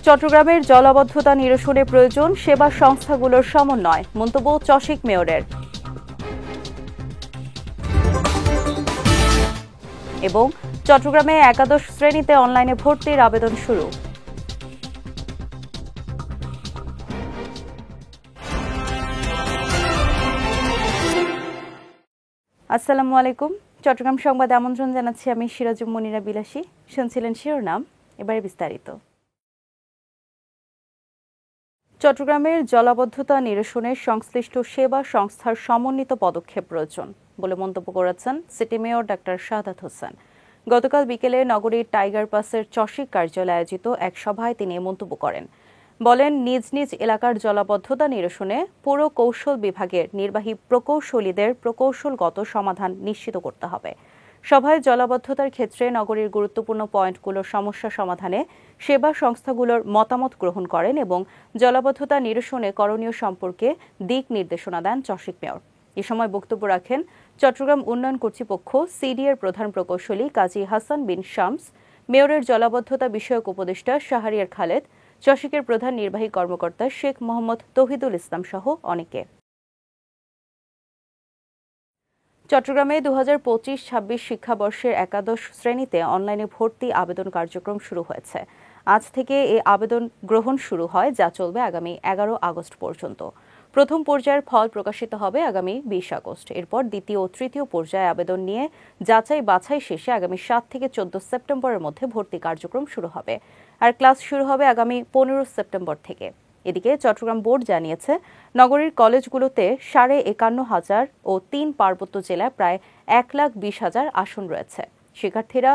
চট্টগ্রামের জলাবদ্ধতা নিরসনে প্রয়োজন সেবা সংস্থাগুলোর সমন্বয়, মন্তব্য চশিক মেয়রের। এবং চট্টগ্রামে একাদশ শ্রেণীতে অনলাইনে ভর্তির আবেদন শুরু। আসসালামু আলাইকুম। চট্টগ্রাম সংবাদে আমন্ত্রণ জানাচ্ছি আমি সিরাজুম মনিরা বিলাসী। শুনছিলেন শিরোনাম, এবারে বিস্তারিত। চট্টগ্রামের জলাবদ্ধতা নিরসনে সংশ্লিষ্ট সেবা সংস্থার সমন্বিত পদক্ষেপ প্রয়োজন বলে মন্তব্য করেছেন city mayor doctor Shahadat Hossain. গতকাল বিকেলে নগরীর টাইগার পাসের চশিক কার্যালয়ে আয়োজিত এক সভায় তিনি মন্তব্য করেন। বলেন, নিজ নিজ এলাকার জলাবদ্ধতা নিরসনে পুর কৌশল বিভাগের নির্বাহী প্রকৌশলীদের প্রকৌশলগত সমাধান নিশ্চিত করতে হবে। সভায় জলাবদ্ধতার ক্ষেত্রে নগরীর গুরুত্বপূর্ণ পয়েন্টগুলোর সমস্যা সমাধানে সেবা সংস্থাগুলোর মতামত গ্রহণ করেন এবং জলাবদ্ধতা নিরসনে করণীয় সম্পর্কে দিক নির্দেশনা দেন চশিক মেয়র। এ সময় বক্তব্য রাখেন চট্টগ্রাম উন্নয়ন কর্তৃপক্ষ সিডিএর প্রধান প্রকৌশলী কাজী হাসান বিন শামস, মেয়রের জলাবদ্ধতা বিষয়ক উপদেষ্টা শাহরিয়ার খালেদ, চশিকের প্রধান নির্বাহী কর্মকর্তা শেখ মোহাম্মদ তৌহিদুল ইসলাম সহ অনেকে। চট্টগ্রামে 2025-26 শিক্ষাবর্ষের একাদশ শ্রেণীতে অনলাইনে ভর্তি আবেদন কার্যক্রম শুরু হয়েছে। আজ থেকে এই আবেদন গ্রহণ শুরু হয়, যা চলবে আগামী 11 আগস্ট পর্যন্ত। প্রথম পর্যায়ের ফল প্রকাশিত হবে আগামী 20 আগস্ট। এরপর দ্বিতীয় ও তৃতীয় পর্যায়ে আবেদন নিয়ে যাচাই বাছাই শেষে আগামী 7 থেকে 14 সেপ্টেম্বরের মধ্যে ভর্তি কার্যক্রম শুরু হবে। আর ক্লাস শুরু হবে আগামী 15 সেপ্টেম্বর থেকে। এদিকে চট্টগ্রাম বোর্ড জানিয়েছে, নগরীর কলেজগুলোতে 51,500 ও 3 পার্বত্য জেলায় প্রায় 1,20,000 আসন রয়েছে। শিক্ষার্থীরা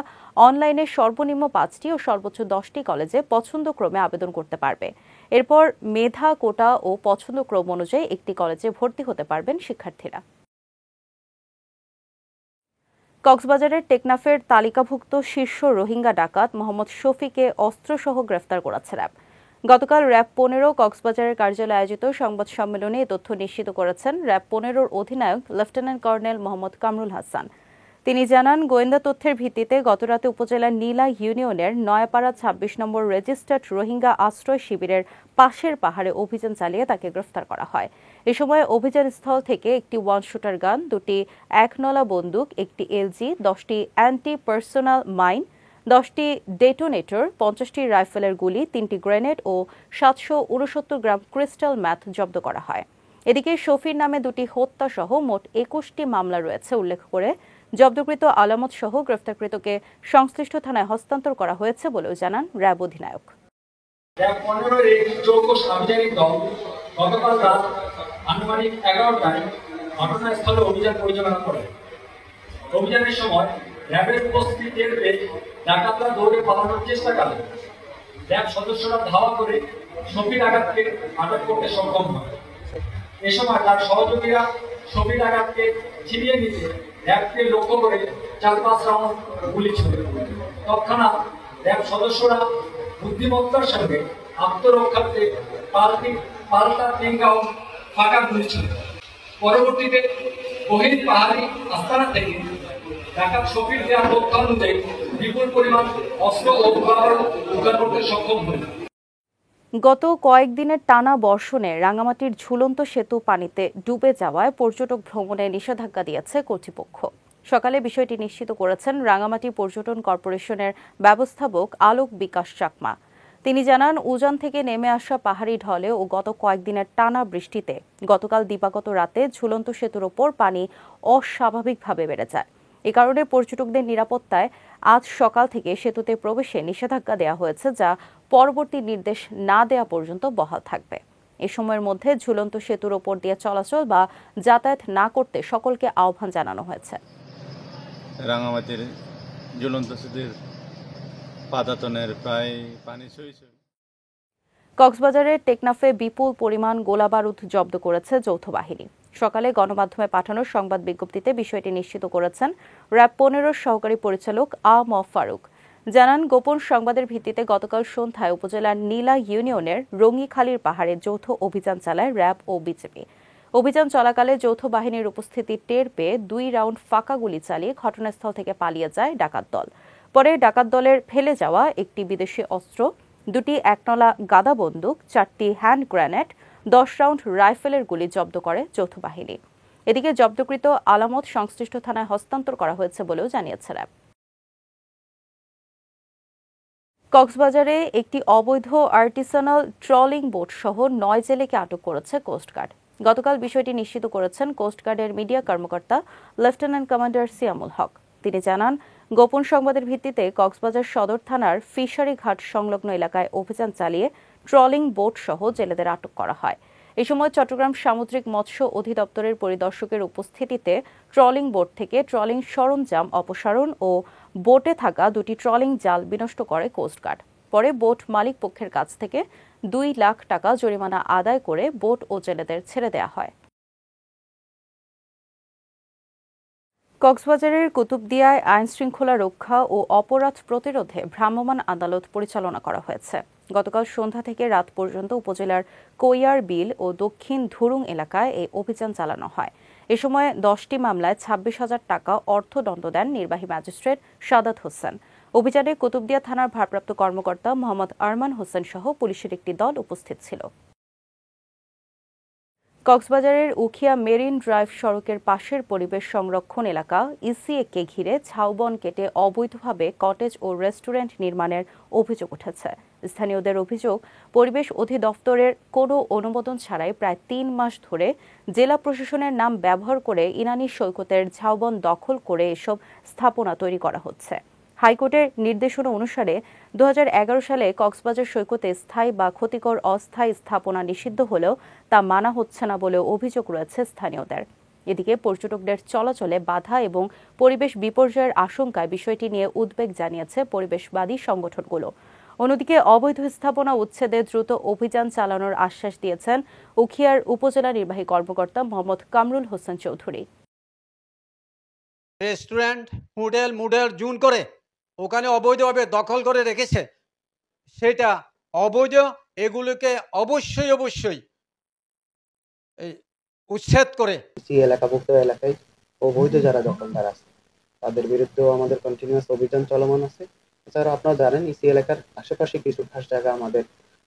অনলাইনে সর্বনিম্ন 5টি ও সর্বোচ্চ 10টি কলেজে পছন্দক্রমে আবেদন করতে পারবে। এরপর মেধা, কোটা ও পছন্দক্রম অনুযায়ী একটি কলেজে ভর্তি হতে পারবেন শিক্ষার্থীরা। কক্সবাজারের টেকনাফের তালিকাভুক্ত শীর্ষ রোহিঙ্গা ডাকাত মোহাম্মদ শফিকে অস্ত্রসহ গ্রেফতার করেছে র্যাব। গতকাল র্যাব 15 কক্সবাজারের কার্যালয়ে আয়োজিত সংবাদ সম্মেলনে এ তথ্য নিশ্চিত করেছেন র্যাব 15-র অধিনায়ক লেফটেন্যান্ট কর্নেল মোহাম্মদ কামরুল হাসান। তিনি জানান, গোয়েন্দা তথ্যের ভিত্তিতে গতরাতে উপজেলার নীলা ইউনিয়নের নয়াপাড়া 26 নম্বর রেজিস্টার্ড রোহিঙ্গা আশ্রয় শিবিরের পাশের পাহাড়ে অভিযান চালিয়ে তাকে গ্রেফতার করা হয়। এ সময় অভিযানস্থল থেকে একটি ওয়ান শুটার গান, 2টি একনলা বন্দুক, একটি এলজি, 10টি অ্যান্টি পার্সোনাল মাইন, 10টি ডেটোনেটর, 50টি রাইফেলের গুলি, 3টি গ্রেনেড ও 769 গ্রাম ক্রিস্টাল ম্যাথ জব্দ করা হয়। এদিকে শফির নামে 2টি হত্যা সহ মোট 21টি মামলা রয়েছে উল্লেখ করে জব্দকৃত আলামত সহ গ্রেফতারকৃতকে সংশ্লিষ্ট থানায় হস্তান্তর করা হয়েছে বলেও জানান র্যাব অধিনায়ক। র্যাব 15-এর একটি যৌথ সার্বজনীন দল গতকাল রাত আনুমানিক 11টায় ঘটনাস্থলে অভিযান পরিচালনা করে। অভিযানের সময় র্যাবের উপস্থিতি টের পেয়ে ডাকাতরা দৌড়ে পালানোর চেষ্টা করে। র্যাব সদস্যরা ধাওয়া করে শফি ডাকাতকে আটক করতে সক্ষম হয়। এ সময় তার সহযোগীরা শফি ডাকাতকে ছিনিয়ে নিতে র্যাবকে লক্ষ্য করে 4-5 রাউন্ড গুলি ছোড়ে। তৎক্ষণাৎ র্যাব সদস্যরা বুদ্ধিমত্তার সঙ্গে আত্মরক্ষার্থে পাল্টা 3 রাউন্ড ফাঁকা গুলি ছোড়ে। পরবর্তীতে বহির পাহাড়ি আস্তানা থেকে ডাকাত শফির দেওয়া তথ্য অনুযায়ী বিপুল পরিমাণ অস্ত্র ও উপকরণ উদ্ধার করতে সক্ষম হয়। গত কয়েকদিনের টানা বর্ষণে রাঙামাটির ঝুলন্ত সেতু পানিতে ডুবে যাওয়ায় পর্যটক ভ্রমণে নিষেধাজ্ঞা দিয়েছে কর্তৃপক্ষ। সকালে বিষয়টি নিশ্চিত করেছেন রাঙামাটি পর্যটন কর্পোরেশনের ব্যবস্থাপক আলোক বিকাশ চাকমা। তিনি জানান, উজান থেকে নেমে আসা পাহাড়ি ঢলে ও গত কয়েকদিনের টানা বৃষ্টিতে গতকাল দিবাগত রাতে ঝুলন্ত সেতুর ওপর পানি অস্বাভাবিকভাবে বেড়ে যায়। এ কারণে পর্যটকদের নিরাপত্তায় আজ সকাল থেকে সেতুতে প্রবেশে নিষেধাজ্ঞা দেওয়া হয়েছে, যা পরবর্তী নির্দেশ না দেওয়া পর্যন্ত বহাল থাকবে। এ সময়ের মধ্যে ঝুলন্ত সেতুর ওপর দিয়ে চলাচল বা যাতায়াত না করতে সকলকে আহ্বান জানানো হয়েছে। রাঙামাটির ঝুলন্ত সেতুর পাতাতনের প্রায় পানি ছুঁইছে। কক্সবাজারের টেকনাফে বিপুল পরিমাণ গোলাবারুদ জব্দ করেছে যৌথ বাহিনী। সকালে গণমাধ্যমে পাঠানো সংবাদ বিজ্ঞপ্তিতে বিষয়টি নিশ্চিত করেছেন র্যাব 15-র সহকারী পরিচালক ফারুক। জানান, গোপন সংবাদের ভিত্তিতে গতকাল সন্ধ্যায় উপজেলার নীলা ইউনিয়নের রঙ্গিখালীর পাহাড়ে যৌথ অভিযান চালায় র্যাব ও বিজেপি। অভিযান চলাকালে যৌথ বাহিনীর উপস্থিতি টের পেয়ে 2 রাউন্ড ফাঁকা গুলি চালিয়ে ঘটনাস্থল থেকে পালিয়ে যায় ডাকাত দল। পরে ডাকাত দলের ফেলে যাওয়া একটি বিদেশি অস্ত্র, দুটি একনলা গাদা বন্দুক, 4টি হ্যান্ড গ্রেনেড, 10 রাউন্ড রাইফেলের গুলি জব্দ করে যৌথ বাহিনী। এদিকে জব্দকৃত আলামত সংশ্লিষ্ট থানায় হস্তান্তর করা হয়েছে বলেও জানিয়েছে র্যাব। কক্সবাজারে একটি অবৈধ আর্টিসানাল ট্রলিং বোট সহ 9 জেলেকে আটক করেছে কোস্টগার্ড। গতকাল বিষয়টি নিশ্চিত করেছেন কোস্টগার্ডের মিডিয়া কর্মকর্তা লেফটেন্যান্ট কমান্ডার সিয়ামুল হক। তিনি জানান, গোপন সংবাদের ভিত্তিতে কক্সবাজার সদর থানার ফিশারি ঘাট সংলগ্ন এলাকায় অভিযান চালিয়ে ট্রলিং বোট সহ জেলেদের আটক করা হয়। এই সময় চট্টগ্রাম সামুদ্রিক মৎস্য অধিদপ্তরের পরিদর্শকের উপস্থিতিতে ট্রলিং বোট থেকে ট্রলিং সরঞ্জাম অপসারণ ও বোটে থাকা দুটি ট্রলিং জাল বিনষ্ট করে কোস্টগার্ড। পরে বোট মালিক পক্ষের কাছ থেকে 2 লাখ টাকা জরিমানা আদায় করে বোট ও জেলেদের ছেড়ে দেওয়া হয়। কক্সবাজারের কুতুবদিয়ায় আইনশৃঙ্খলা রক্ষা ও অপরাধ প্রতিরোধে ভ্রাম্যমাণ আদালত পরিচালনা করা হয়েছে। গতকাল সন্ধ্যা থেকে রাত পর্যন্ত উপজেলার কৈয়ার বিল ও দক্ষিণ ধুরুং এলাকায় এই অভিযান চালানো হয়। এ সময় 10টি মামলায় 26,000 টাকা অর্থদণ্ড দেন নির্বাহী ম্যাজিস্ট্রেট সাদাত হোসেন। অভিযানে কুতুবদিয়া থানার ভারপ্রাপ্ত কর্মকর্তা মোহাম্মদ আরমান হোসেন সহ পুলিশের একটি দল উপস্থিত ছিল। কক্সবাজারের উখিয়া মেরিন ড্রাইভ সড়কের পাশের পরিবেশ সংরক্ষণ এলাকা ইসিএকে ঘিরে ঝাউবন কেটে অবৈধভাবে কটেজ ও রেস্টুরেন্ট নির্মাণের অভিযোগ উঠেছে। স্থানীয়দের অভিযোগ, পরিবেশ অধিদপ্তরের কোনো অনুমোদন ছাড়াই প্রায় 3 মাস ধরে জেলা প্রশাসনের নাম ব্যবহার করে ইনানী সৈকতের ঝাউবন দখল করে এসব স্থাপনা তৈরি করা হচ্ছে। হাইকোর্টের নির্দেশনা অনুসারে 2011 সালে কক্সবাজার সৈকতে স্থায়ী বা ক্ষতিকর অস্থায়ী স্থাপনা নিষিদ্ধ হলেও তা মানা হচ্ছে না বলেও অভিযোগ রয়েছে স্থানীয়দের। এদিকে পর্যটকদের চলাচলে বাধা এবং পরিবেশ বিপর্যয়ের আশঙ্কায় বিষয়টি নিয়ে উদ্বেগ জানিয়েছে পরিবেশবাদী সংগঠনগুলো। অন্যদিকে অবৈধ স্থাপনা উচ্ছেদে দ্রুত অভিযান চালানোর আশ্বাস দিয়েছেন উখিয়ার উপজেলা নির্বাহী কর্মকর্তা মোহাম্মদ কামরুল হোসেন চৌধুরী। রেস্টুরেন্ট, হোটেল, মুডেল জুন করে ওখানে অবৈধভাবে দখল করে রেখেছে, সেটা অবৈধ। এগুলোকে অবশ্যই উচ্ছেদ করে এলাকাভুক্ত এলাকায় অবৈধ যারা দখলদার আছে তাদের বিরুদ্ধেও আমাদের কন্টিনিউয়াস অভিযান চলমান আছে। এছাড়া আপনারা জানেন ইসি এলাকার আশেপাশে কিছু খাস জায়গা আমাদের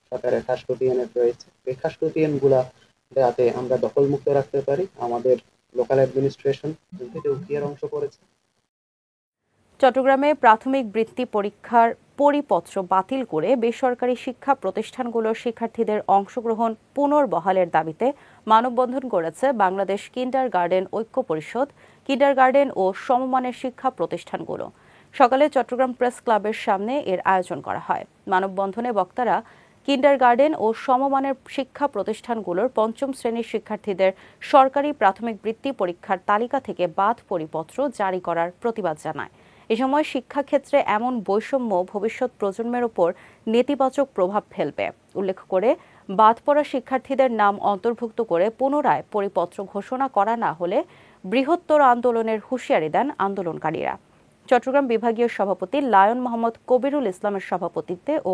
সরকারের খাস খতিয়ানের রয়েছে। এই খাস খতিয়ানগুলা যাতে আমরা দখলমুক্ত রাখতে পারি, আমাদের লোকাল অ্যাডমিনিস্ট্রেশন থেকে উখিয়ার অংশ করেছে। চট্টগ্রামে প্রাথমিক বৃত্তি পরীক্ষার পরিপত্র বাতিল করে বেসরকারি শিক্ষা প্রতিষ্ঠানগুলোর শিক্ষার্থীদের অংশগ্রহণ পুনর্বহালের দাবিতে মানববন্ধন করেছে বাংলাদেশ কিন্ডারগার্টেন ঐক্য পরিষদ, কিন্ডারগার্টেন ও সমমানের শিক্ষা প্রতিষ্ঠানগুলো। সকালে চট্টগ্রাম প্রেস ক্লাবের সামনে এর আয়োজন করা হয়। মানববন্ধনে বক্তারা কিন্ডারগার্টেন ও সমমানের শিক্ষা প্রতিষ্ঠানগুলোর 5ম শ্রেণীর শিক্ষার্থীদের সরকারি প্রাথমিক বৃত্তি পরীক্ষার তালিকা থেকে বাদ পরিপত্র জারি করার প্রতিবাদ জানায়। এ সময় শিক্ষাক্ষেত্রে এমন বৈষম্য ভবিষ্যৎ প্রজন্মের ওপর নেতিবাচক প্রভাব ফেলবে উল্লেখ করে বাদ পড়া শিক্ষার্থীদের নাম অন্তর্ভুক্ত করে পুনরায় পরিপত্র ঘোষণা করা না হলে বৃহত্তর আন্দোলনের হুঁশিয়ারি দেন আন্দোলনকারীরা। চট্টগ্রাম বিভাগীয় সভাপতি লায়ন মোহাম্মদ কবিরুল ইসলামের সভাপতিত্বে ও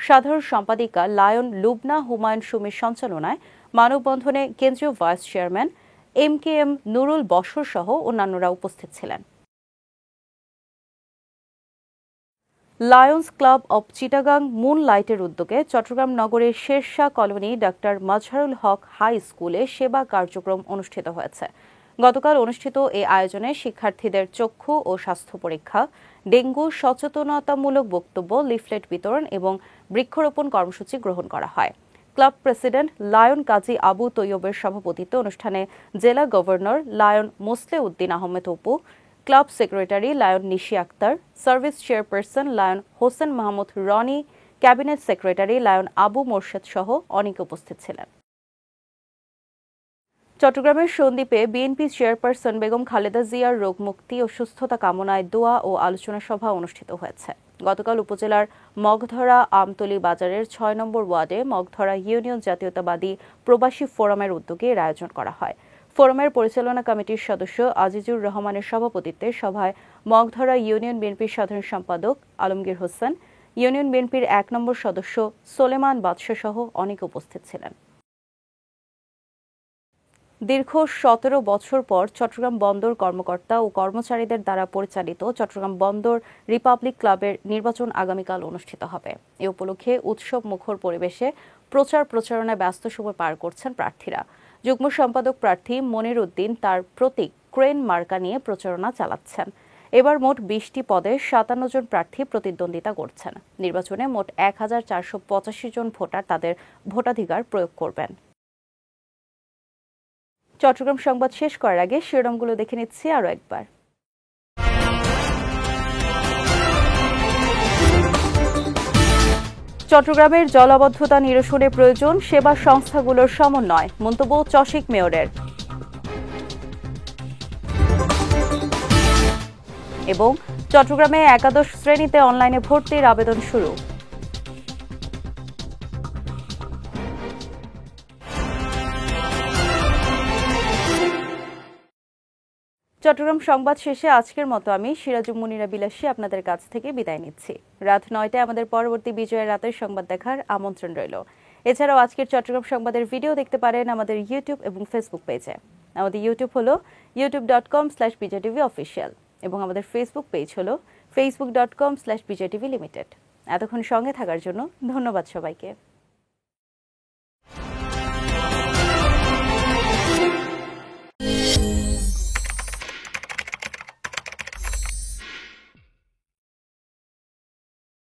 সাধারণ সম্পাদিকা লায়ন লুবনা হুমায়ুন সুমির সঞ্চালনায় মানববন্ধনে কেন্দ্রীয় ভাইস চেয়ারম্যান MKM নুরুল বশর সহ অন্যান্যরা উপস্থিত ছিলেন। লায়ন্স ক্লাব অব চিটাগাং মুনলাইটের উদ্যোগে চট্টগ্রাম নগরের শেরশাহ কলোনি ডাক্তার মাজহারুল হক হাই স্কুলে সেবা কার্যক্রম অনুষ্ঠিত হয়েছে। গতকাল অনুষ্ঠিত এই আয়োজনে শিক্ষার্থীদের চক্ষু ও স্বাস্থ্য পরীক্ষা, ডেঙ্গু সচেতনতামূলক বক্তব্য, লিফলেট বিতরণ এবং বৃক্ষরোপণ কর্মসূচি গ্রহণ করা হয়। Club president lion Kazi Abu তৈয়বের সভাপতিত্বে অনুষ্ঠানে জেলা governor lion Mosle Uddin Ahmed Apu, club secretary lion Nishi Akter, service chairperson lion Hossain Mahmud Roni, cabinet secretary lion Abu Morshed সহ অনেকে উপস্থিত ছিলেন। চট্টগ্রামের সন্দ্বীপে বিএনপি চেয়ারপারসন বেগম খালেদা জিয়ার রোগমুক্তি ও সুস্থতা কামনায় দোয়া ও আলোচনা সভা অনুষ্ঠিত হয়েছে। গতকাল উপজেলার মগধরা আমতলী বাজারের 6 নম্বর ওয়ার্ডে মগধরা ইউনিয়ন জাতীয়তাবাদী প্রবাসী ফোরামের উদ্যোগে এর আয়োজন করা হয়। ফোরামের পরিচালনা কমিটির সদস্য আজিজুর রহমানের সভাপতিত্বে সভায় মগধরা ইউনিয়ন বিএনপির সাধারণ সম্পাদক আলমগীর হোসেন, ইউনিয়ন বিএনপির 1 নম্বর সদস্য সোলেমান বাদশা সহ অনেকে উপস্থিত ছিলেন। দীর্ঘ ১৭ বছর পর চট্টগ্রাম বন্দর কর্মকর্তা ও কর্মচারীদের দ্বারা পরিচালিত চট্টগ্রাম বন্দর রিপাবলিক ক্লাবের নির্বাচন আগামীকাল অনুষ্ঠিত হবে। এ উপলক্ষে উৎসব মুখর পরিবেশে প্রচারণায় ব্যস্ত সময় পার করছেন প্রার্থীরা। যুগ্ম সম্পাদক প্রার্থী মনির উদ্দিন তার প্রতীক ক্রেন মার্কা নিয়ে প্রচারণা চালাচ্ছেন। এবার মোট ২০টি পদে ৫৭ জন প্রার্থী প্রতিদ্বন্দ্বিতা করছেন। নির্বাচনে মোট ১,৪৮৫ জন ভোটার তাদের ভোটাধিকার প্রয়োগ করবেন। চট্টগ্রাম সংবাদ শেষ করার আগে শিরোনামগুলো দেখে নিচ্ছি আরও একবার। চট্টগ্রামের জলাবদ্ধতা নিরসনে প্রয়োজন সেবা সংস্থাগুলোর সমন্বয়, মন্তব্য চসিক মেয়রের। এবং চট্টগ্রামে একাদশ শ্রেণীতে অনলাইনে ভর্তির আবেদন শুরু। চট্টগ্রাম সংবাদ শেষে আজকের মতো আমি সিরাজুম মুনিরা বিলাসী আপনাদের কাছ থেকে বিদায় নিচ্ছি। রাত ৯টায় আমাদের পরবর্তী বিজয়ের রাতের সংবাদ দেখার আমন্ত্রণ রইল। এছাড়াও আজকের চট্টগ্রাম সংবাদের ভিডিও দেখতে পারেন আমাদের ইউটিউব এবং ফেসবুক পেজে। আমাদের ইউটিউব হলো youtube.com/bijtvofficial এবং আমাদের ফেসবুক পেজ হলো facebook.com/bijtvlimited। এতক্ষণ সঙ্গে থাকার জন্য ধন্যবাদ সবাইকে।